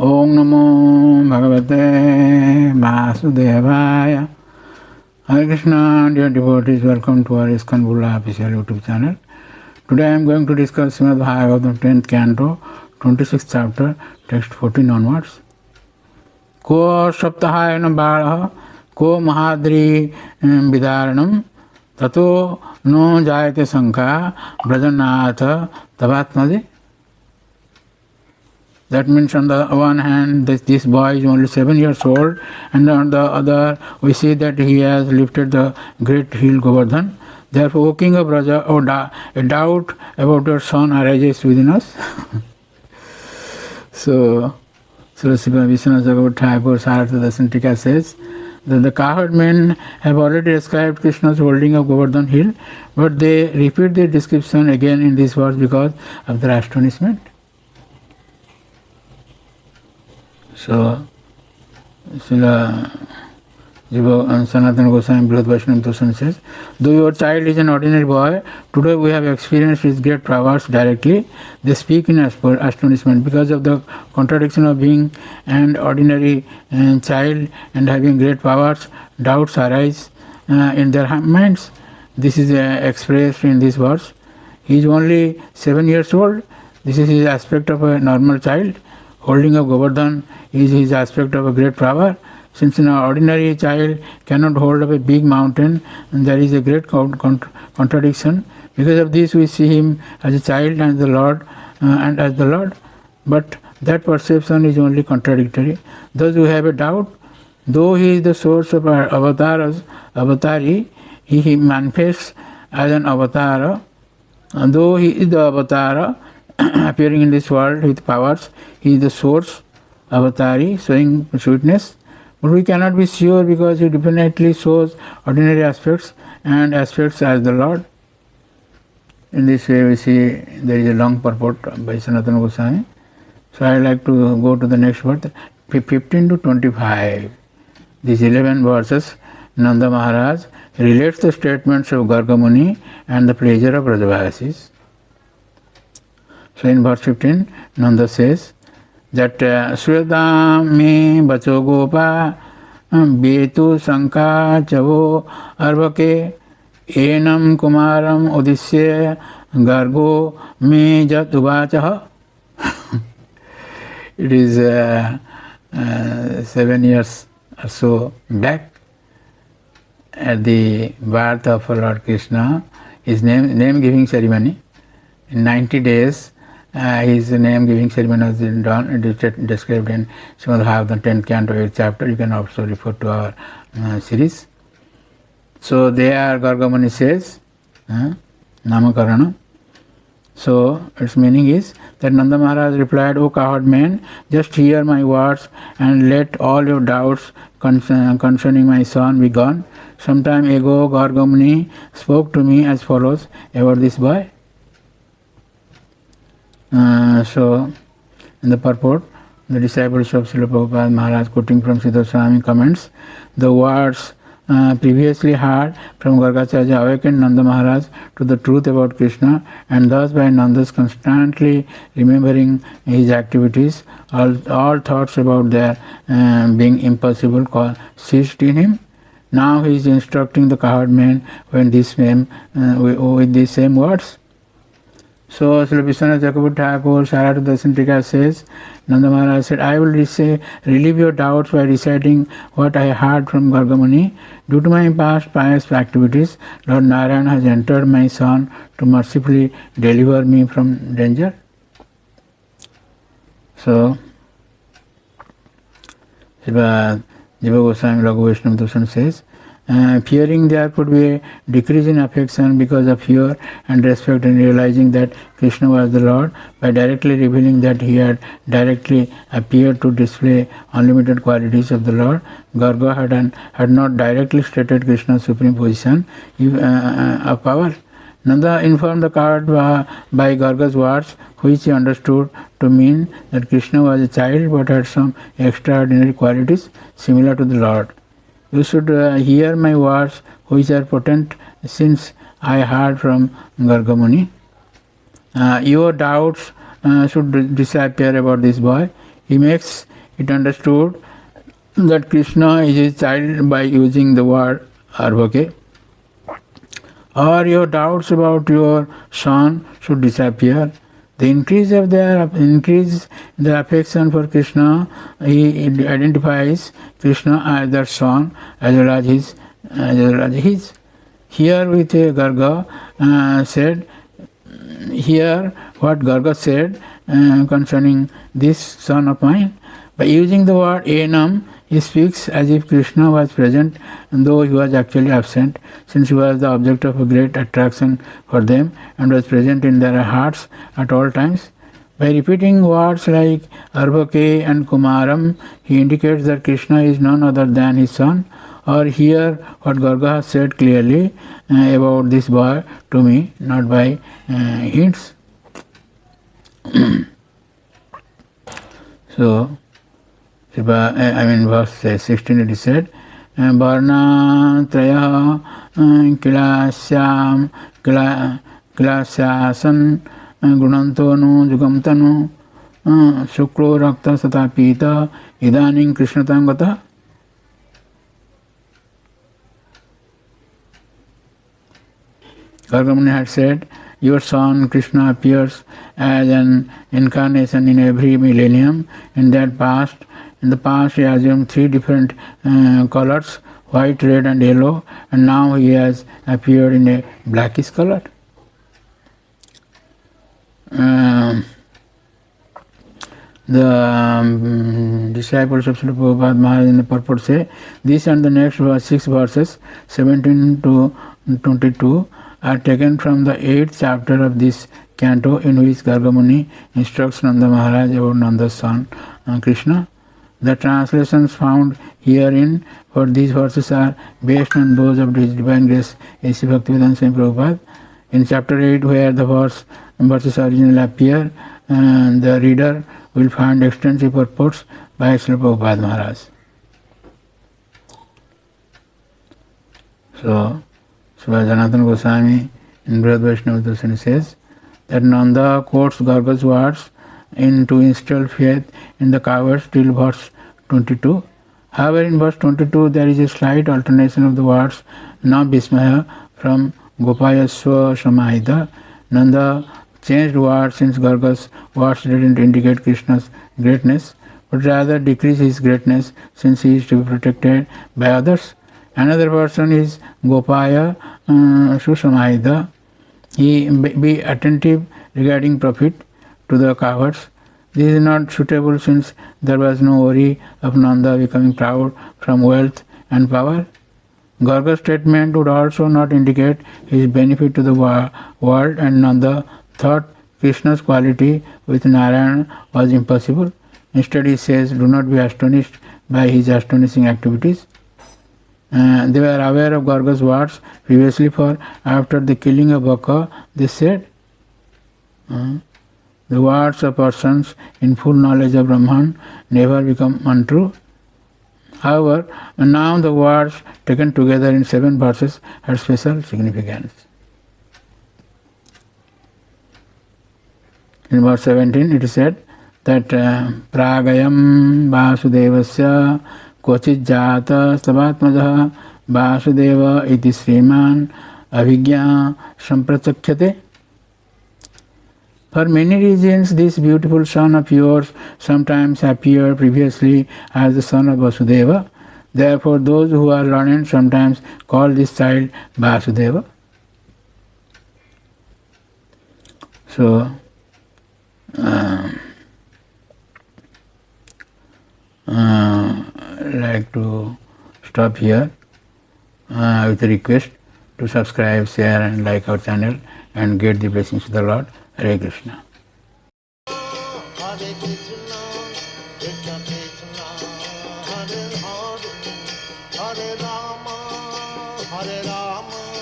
Om Namo Bhagavate Vasudevaya. Hare Krishna, dear devotees, welcome to our ISKCON Bulla official YouTube channel. Today I am going to discuss Srimad Bhagavatam 10th canto, 26th chapter, text 14 onwards. Ko saptahayana balaha, ko mahadri vidaranam, tato no jayate sankha, brajanatha tavatmade. That means on the one hand, this boy is only 7 years old, and on the other, we see that he has lifted the great hill Govardhan. Therefore, O King of Raja, a doubt about your son arises within us. So, Srila Vishwanath Bhagavat Thakur Sarartha Dasantika says that the cowherd men have already described Krishna's holding of Govardhan hill, but they repeat their description again in this verse because of their astonishment. So, Srila Sanatana Goswami Brihad Vaishnava Tosan says, though your child is an ordinary boy, today we have experienced his great prowess directly. They speak in astonishment because of the contradiction of being an ordinary child and having great powers. Doubts arise in their minds. This is expressed in this verse. He is only 7 years old. This is his aspect of a normal child. Holding of Govardhan is his aspect of a great power. Since an ordinary child cannot hold up a big mountain, and there is a great contradiction. Because of this, we see him as a child and as the Lord. But that perception is only contradictory. Those who have a doubt, though he is the source of our avatari, he manifests as an avatara. And though he is the avatara, appearing in this world with powers, he is the source, avatari, showing sweetness. But we cannot be sure because he definitely shows ordinary aspects and aspects as the Lord. In this way we see there is a long purport by Sanatana Goswami. So I like to go to the next verse, 15 to 25. These 11 verses, Nanda Maharaj relates the statements of Garga Muni and the pleasure of Brajavasis. So in verse 15, Nanda says that Svedam me bacho gopa betu sanka chavo arvake enam kumaram udisye gargo me jat uvachaha. It is 7 years or so back at the birth of Lord Krishna, his name giving ceremony. In 90 days, his name giving ceremony was done. It is described in Srimad Bhagavatam 10th canto 8th chapter. You can also refer to our series. So there Garga Muni says Namakarana. So its meaning is that Nanda Maharaj replied, O cowherd man, just hear my words and let all your doubts concerning my son be gone. Some time ago Garga Muni spoke to me as follows about this boy. So, in the purport, the disciples of Srila Prabhupada Maharaj, quoting from Siddha Swami, comments, the words previously heard from Gargacharya awakened Nanda Maharaj to the truth about Krishna, and thus by Nanda's constantly remembering his activities, all thoughts about their being impossible ceased in him. Now he is instructing the cowherd man with these same words. So, Srila Vishwanath Bhagavat Thakur Sarartha Dasantika says, Nanda Maharaj said, I will relieve your doubts by reciting what I heard from Garga Muni. Due to my past pious activities, Lord Narayana has entered my son to mercifully deliver me from danger. So, Jiva Goswami Raghu Vaishnava Dasan says, fearing there could be a decrease in affection because of fear and respect, and realizing that Krishna was the Lord, by directly revealing that he had directly appeared to display unlimited qualities of the Lord, Garga had not directly stated Krishna's supreme position of power. Nanda informed the cowherd by Garga's words, which he understood to mean that Krishna was a child but had some extraordinary qualities similar to the Lord. You should hear my words, which are potent, since I heard from Garga Muni. Your doubts should disappear about this boy. He makes it understood that Krishna is his child by using the word Arvake. Or your doubts about your son should disappear. The increase in the affection for Krishna, he identifies Krishna as their son as well as his. Here with Garga said, here what Garga said concerning this son of mine. By using the word Enam, he speaks as if Krishna was present, though he was actually absent, since he was the object of a great attraction for them and was present in their hearts at all times. By repeating words like Arvake and Kumaram, he indicates that Krishna is none other than his son. Or hear what Garga has said clearly about this boy to me, not by hints. So, verse 16 it is said, Varna Traya Kilasyam Kilasyasan Gunantonu Jugamtanu Shuklo Rakta Satapita Idaning Krishnatangata. Gargamuni had said, your son Krishna appears as an incarnation in every millennium. In the past he assumed 3 different colors, white, red and yellow, and now he has appeared in a blackish color. The disciples of Srila Prabhupada Maharaj in the purport say, this and the next 6 verses, 17 to 22, are taken from the 8th chapter of this canto, in which Gargamuni instructs Nanda Maharaj about Nanda's son Krishna. The translations found herein for these verses are based on those of His Divine Grace A.C. Bhaktivedanta Swami Prabhupada. In chapter 8, where the verses originally appear, the reader will find extensive purports by Srila Prabhupada Maharaj. So, Janatana Goswami in Brihad Vaishnava Darshan says that Nanda quotes Garga's words to instill faith in the cowards till verse 22. However, in verse 22 there is a slight alternation of the words Na Bismaya from Gopayasva Samahita. Nanda changed words since Garga's words didn't indicate Krishna's greatness, but rather decrease his greatness since he is to be protected by others. Another person is Gopaya Susamahita. He be attentive regarding profit to the cowards. This is not suitable since there was no worry of Nanda becoming proud from wealth and power. Garga's statement would also not indicate his benefit to the world, and Nanda thought Krishna's quality with Narayana was impossible. Instead he says, do not be astonished by his astonishing activities. They were aware of Garga's words previously, for after the killing of Baka, they said, the words of persons in full knowledge of Brahman never become untrue. However, now the words taken together in 7 verses had special significance. In verse 17 it is said that Pragayam Vasudevasya Kochit Jata Stavatmajaha Vasudeva iti Sriman Avigya Sampratsakyate. For many reasons, this beautiful son of yours sometimes appeared previously as the son of Vasudeva. Therefore, those who are learned sometimes call this child Vasudeva. So, like to stop here with a request to subscribe, share and like our channel and get the blessings of the Lord. Hare Krishna.